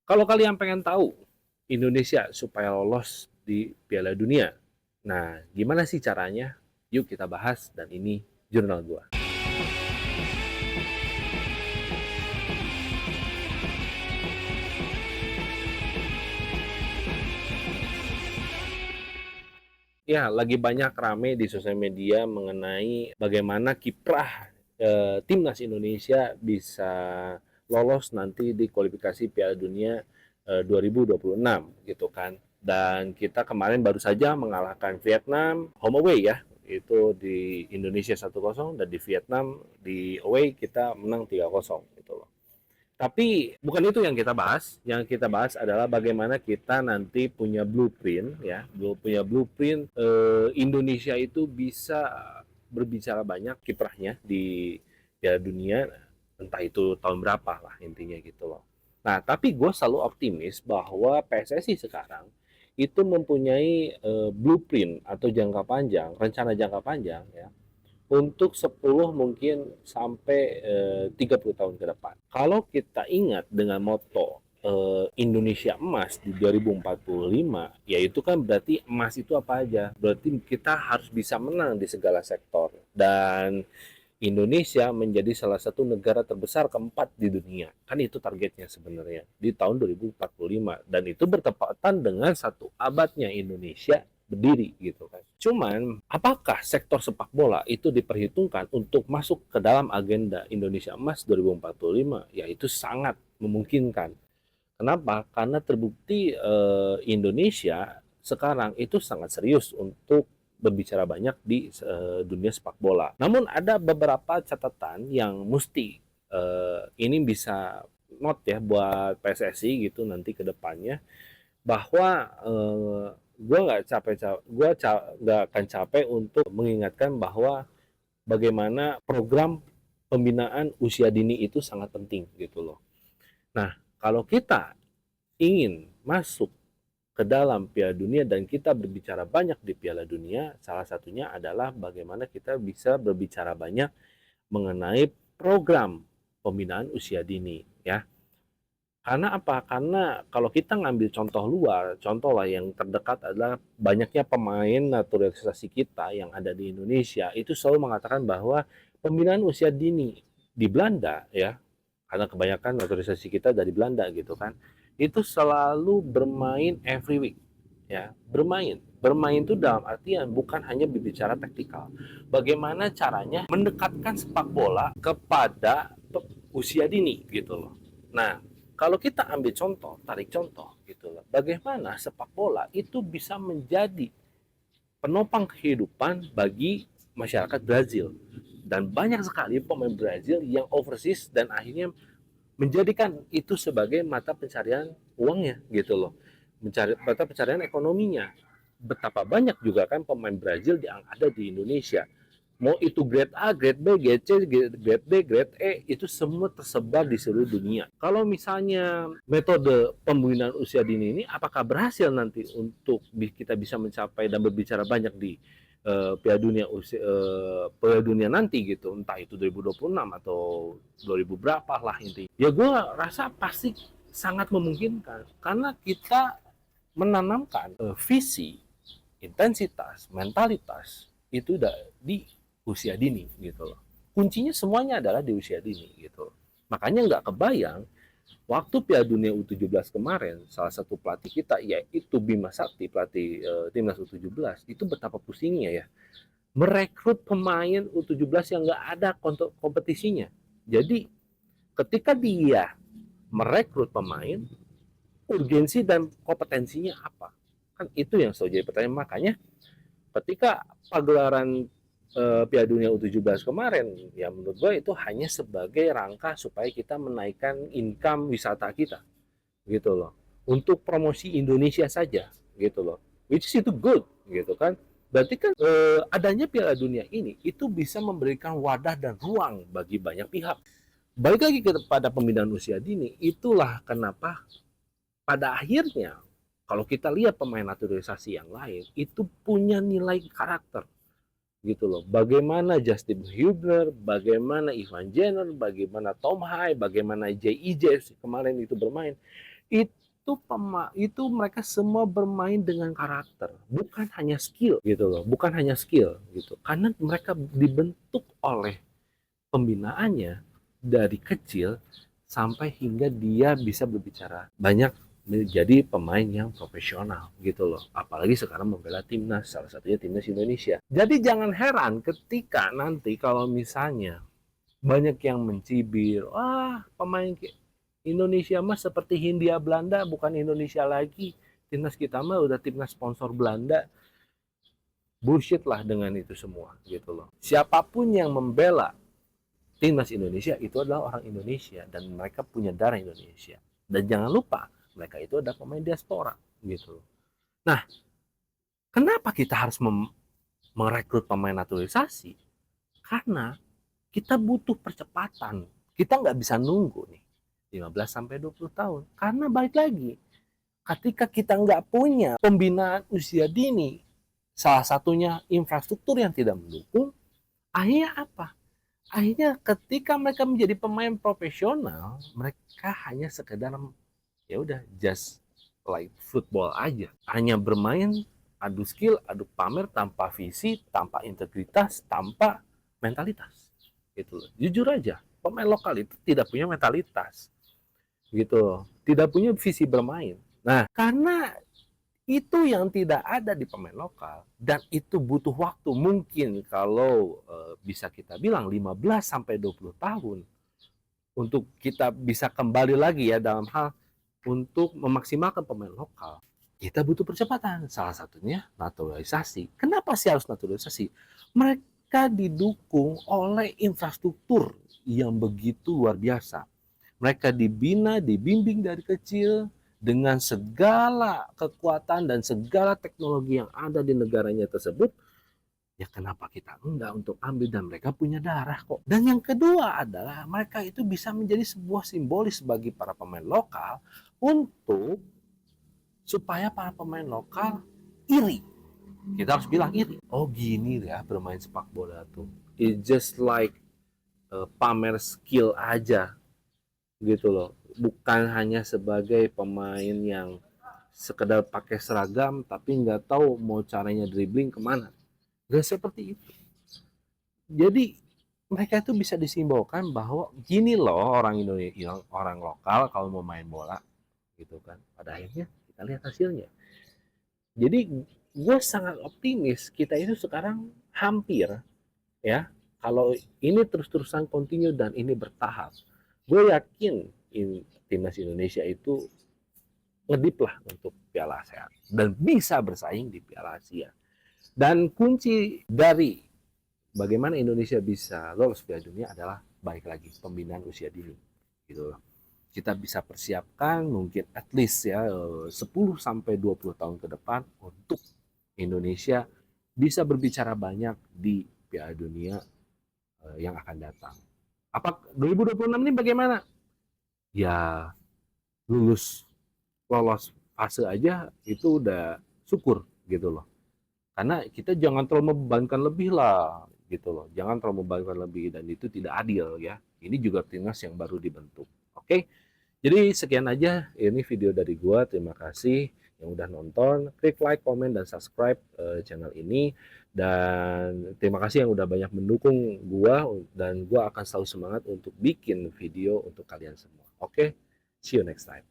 Kalau kalian pengen tahu Indonesia supaya lolos di Piala Dunia, nah gimana sih caranya? Yuk kita bahas dan ini jurnal gua. Ya, lagi banyak rame di sosial media mengenai bagaimana kiprah timnas Indonesia bisa lolos nanti di kualifikasi Piala Dunia 2026 gitu kan. Dan kita kemarin baru saja mengalahkan Vietnam home away ya. Itu di Indonesia 1-0 dan di Vietnam di away kita menang 3-0 gitu loh. Tapi bukan itu yang kita bahas. Yang kita bahas adalah bagaimana kita nanti punya blueprint ya, punya blueprint Indonesia itu bisa berbicara banyak kiprahnya di Piala Dunia, entah itu tahun berapa lah intinya gitu loh. Nah, tapi gue selalu optimis bahwa PSSI sekarang itu mempunyai blueprint atau jangka panjang, rencana jangka panjang ya, untuk 10 mungkin sampai 30 tahun ke depan. Kalau kita ingat dengan moto Indonesia emas di 2045, yaitu kan berarti emas itu apa aja? Berarti kita harus bisa menang di segala sektor. Dan Indonesia menjadi salah satu negara terbesar keempat di dunia. Kan itu targetnya sebenarnya di tahun 2045. Dan itu bertepatan dengan satu abadnya Indonesia berdiri gitu kan. Cuman apakah sektor sepak bola itu diperhitungkan untuk masuk ke dalam agenda Indonesia Emas 2045? Ya itu sangat memungkinkan. Kenapa? Karena terbukti Indonesia sekarang itu sangat serius untuk berbicara banyak di dunia sepak bola. Namun ada beberapa catatan yang mesti ini bisa note ya buat PSSI gitu nanti ke depannya, bahwa gue nggak nggak akan capek untuk mengingatkan bahwa bagaimana program pembinaan usia dini itu sangat penting gitu loh. Nah, kalau kita ingin masuk ke dalam Piala Dunia dan kita berbicara banyak di Piala Dunia, salah satunya adalah bagaimana kita bisa berbicara banyak mengenai program pembinaan usia dini ya. Karena apa? Karena kalau kita ngambil contoh luar, contoh lah yang terdekat adalah banyaknya pemain naturalisasi kita yang ada di Indonesia itu selalu mengatakan bahwa pembinaan usia dini di Belanda ya, karena kebanyakan naturalisasi kita dari Belanda gitu kan, itu selalu bermain every week ya, bermain itu dalam artian bukan hanya berbicara taktikal, bagaimana caranya mendekatkan sepak bola kepada usia dini gitu loh. Nah, kalau kita ambil contoh, tarik contoh gitu loh, bagaimana sepak bola itu bisa menjadi penopang kehidupan bagi masyarakat Brazil. Dan banyak sekali pemain Brazil yang overseas dan akhirnya menjadikan itu sebagai mata pencarian uangnya gitu loh. Mata pencarian ekonominya. Betapa banyak juga kan pemain Brazil yang ada di Indonesia. Mau itu grade A, grade B, grade C, grade D, grade E, itu semua tersebar di seluruh dunia. Kalau misalnya metode pembinaan usia dini ini apakah berhasil nanti untuk kita bisa mencapai dan berbicara banyak di Piala Dunia Piala Dunia nanti gitu, entah itu 2026 atau 2000 berapa lah intinya. Ya gue rasa pasti sangat memungkinkan karena kita menanamkan visi, intensitas, mentalitas itu udah di usia dini gitu loh. Kuncinya semuanya adalah di usia dini gitu loh. Makanya nggak kebayang waktu Piala Dunia U17 kemarin, salah satu pelatih kita yaitu Bima Sakti, pelatih timnas U17, itu betapa pusingnya ya merekrut pemain U17 yang nggak ada kompetisinya. Jadi ketika dia merekrut pemain, urgensi dan kompetensinya apa? Kan itu yang selalu jadi pertanyaan. Makanya ketika pagelaran Piala Dunia U17 kemarin, ya menurut gue itu hanya sebagai rangka supaya kita menaikkan income wisata kita, gitu loh. Untuk promosi Indonesia saja, gitu loh. Which is itu good, gitu kan. Berarti kan adanya Piala Dunia ini itu bisa memberikan wadah dan ruang bagi banyak pihak. Balik lagi kepada pembinaan usia dini, itulah kenapa pada akhirnya kalau kita lihat pemain naturalisasi yang lain itu punya nilai karakter gitu loh. Bagaimana Justin Hubner, bagaimana Ivan Jenner, bagaimana Tom Hai, bagaimana J.I.J kemarin itu bermain, itu itu mereka semua bermain dengan karakter, bukan hanya skill gitu loh, bukan hanya skill gitu. Karena mereka dibentuk oleh pembinaannya dari kecil sampai hingga dia bisa berbicara banyak menjadi pemain yang profesional gitu loh. Apalagi sekarang membela timnas, salah satunya timnas Indonesia. Jadi jangan heran ketika nanti kalau misalnya banyak yang mencibir, wah pemain Indonesia mah seperti Hindia Belanda, bukan Indonesia lagi. Timnas kita mah udah timnas sponsor Belanda. Bullshit lah dengan itu semua gitu loh. Siapapun yang membela timnas Indonesia itu adalah orang Indonesia dan mereka punya darah Indonesia. Dan jangan lupa mereka itu adalah pemain diaspora gitu. Nah, kenapa kita harus merekrut pemain naturalisasi? Karena kita butuh percepatan. Kita nggak bisa nunggu nih 15 sampai 20 tahun. Karena balik lagi, ketika kita nggak punya pembinaan usia dini, salah satunya infrastruktur yang tidak mendukung, akhirnya apa? Akhirnya ketika mereka menjadi pemain profesional, mereka hanya sekedar ya udah just like football aja, hanya bermain adu skill, adu pamer tanpa visi, tanpa integritas, tanpa mentalitas. Gitu loh. Jujur aja, pemain lokal itu tidak punya mentalitas. Gitu loh. Tidak punya visi bermain. Nah, karena itu yang tidak ada di pemain lokal dan itu butuh waktu mungkin kalau bisa kita bilang 15 sampai 20 tahun untuk kita bisa kembali lagi ya dalam hal untuk memaksimalkan pemain lokal. Kita butuh percepatan, salah satunya naturalisasi. Kenapa sih harus naturalisasi? Mereka didukung oleh infrastruktur yang begitu luar biasa. Mereka dibina, dibimbing dari kecil dengan segala kekuatan dan segala teknologi yang ada di negaranya tersebut. Ya kenapa kita enggak untuk ambil, dan mereka punya darah kok. Dan yang kedua adalah mereka itu bisa menjadi sebuah simbolis bagi para pemain lokal untuk supaya para pemain lokal iri. Kita harus bilang iri. Oh gini ya bermain sepak bola tuh. It's just like pamer skill aja gitu loh. Bukan hanya sebagai pemain yang sekedar pakai seragam tapi nggak tahu mau caranya dribbling kemana. Gak seperti itu. Jadi mereka itu bisa disimbolkan bahwa gini loh orang Indonesia, orang lokal kalau mau main bola gitu kan. Pada akhirnya kita lihat hasilnya. Jadi gue sangat optimis kita itu sekarang hampir ya, kalau ini terus-terusan continue dan ini bertahap, gue yakin timnas Indonesia itu ngedip lah untuk Piala ASEAN dan bisa bersaing di Piala Asia. Dan kunci dari bagaimana Indonesia bisa lolos Piala Dunia adalah baik lagi pembinaan usia dini gitu loh. Kita bisa persiapkan mungkin at least ya 10 sampai 20 tahun ke depan untuk Indonesia bisa berbicara banyak di Piala Dunia yang akan datang. Apa 2026 ini bagaimana? Ya lulus lolos fase aja itu udah syukur gitu loh. Karena kita jangan terlalu membebankan lebih lah gitu loh. Jangan terlalu membebankan lebih dan itu tidak adil ya. Ini juga timnas yang baru dibentuk. Oke. Jadi sekian aja ini video dari gua. Terima kasih yang udah nonton. Klik like, komen dan subscribe channel ini dan terima kasih yang udah banyak mendukung gua dan gua akan selalu semangat untuk bikin video untuk kalian semua. Oke. See you next time.